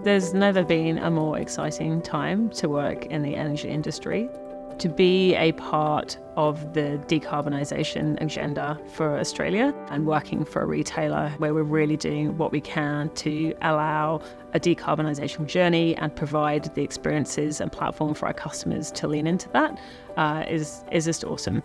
There's never been a more exciting time to work in the energy industry. To be a part of the decarbonisation agenda for Australia and working for a retailer where we're really doing what we can to allow a decarbonisation journey and provide the experiences and platform for our customers to lean into that is just awesome.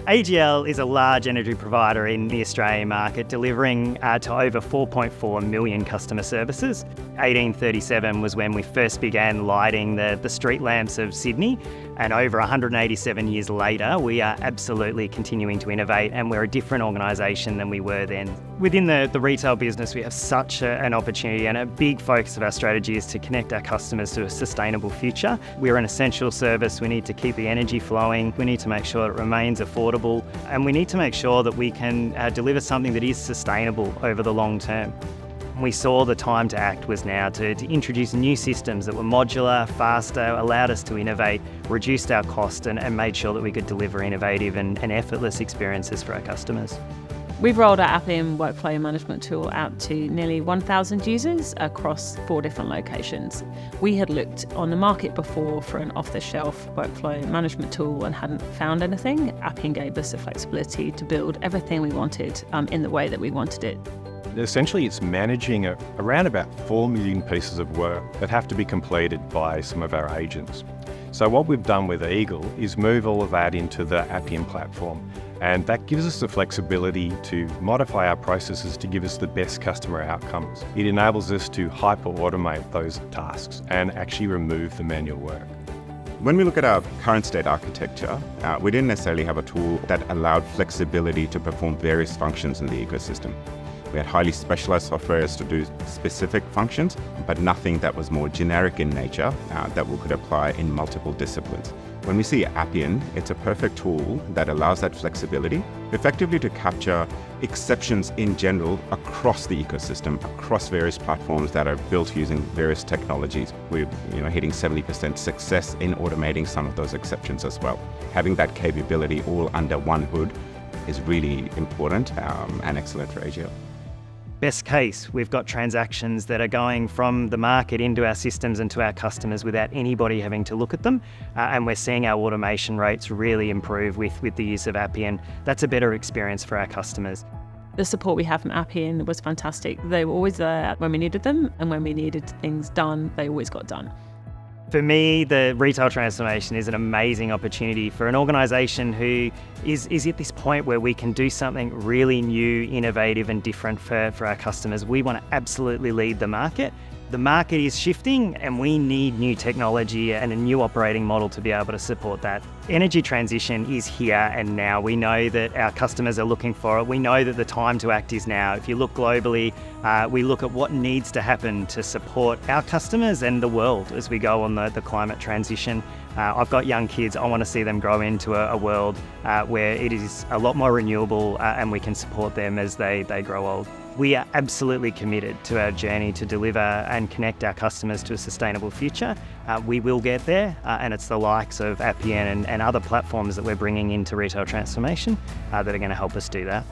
AGL is a large energy provider in the Australian market, delivering to over 4.4 million customer services. 1837 was when we first began lighting the street lamps of Sydney, and over 187 years later, we are absolutely continuing to innovate, and we're a different organisation than we were then. Within the retail business, we have such an opportunity, and a big focus of our strategy is to connect our customers to a sustainable future. We're an essential service. We need to keep the energy flowing. We need to make sure it remains affordable, and we need to make sure that we can deliver something that is sustainable over the long term. We saw the time to act was now to introduce new systems that were modular, faster, allowed us to innovate, reduced our cost and made sure that we could deliver innovative and effortless experiences for our customers. We've rolled our Appian workflow management tool out to nearly 1,000 users across 4 different locations. We had looked on the market before for an off-the-shelf workflow management tool and hadn't found anything. Appian gave us the flexibility to build everything we wanted in the way that we wanted it. Essentially, it's managing around about 4 million pieces of work that have to be completed by some of our agents. So what we've done with eAGL is move all of that into the Appian Platform, and that gives us the flexibility to modify our processes to give us the best customer outcomes. It enables us to hyper-automate those tasks and actually remove the manual work. When we look at our current state architecture, we didn't necessarily have a tool that allowed flexibility to perform various functions in the ecosystem. We had highly specialized softwares to do specific functions, but nothing that was more generic in nature that we could apply in multiple disciplines. When we see Appian, it's a perfect tool that allows that flexibility, effectively to capture exceptions in general across the ecosystem, across various platforms that are built using various technologies. We're hitting 70% success in automating some of those exceptions as well. Having that capability all under one hood is really important and excellent for AGL. Best case, we've got transactions that are going from the market into our systems and to our customers without anybody having to look at them. And we're seeing our automation rates really improve with the use of Appian. That's a better experience for our customers. The support we have from Appian was fantastic. They were always there when we needed them, and when we needed things done, they always got done. For me, the retail transformation is an amazing opportunity for an organisation who is at this point where we can do something really new, innovative and different for our customers. We want to absolutely lead the market. The market is shifting and we need new technology and a new operating model to be able to support that. Energy transition is here and now. We know that our customers are looking for it. We know that the time to act is now. If you look globally, we look at what needs to happen to support our customers and the world as we go on the climate transition. I've got young kids. I want to see them grow into a world where it is a lot more renewable and we can support them as they grow old. We are absolutely committed to our journey to deliver and connect our customers to a sustainable future. We will get there, and it's the likes of Appian and other platforms that we're bringing into retail transformation that are going to help us do that.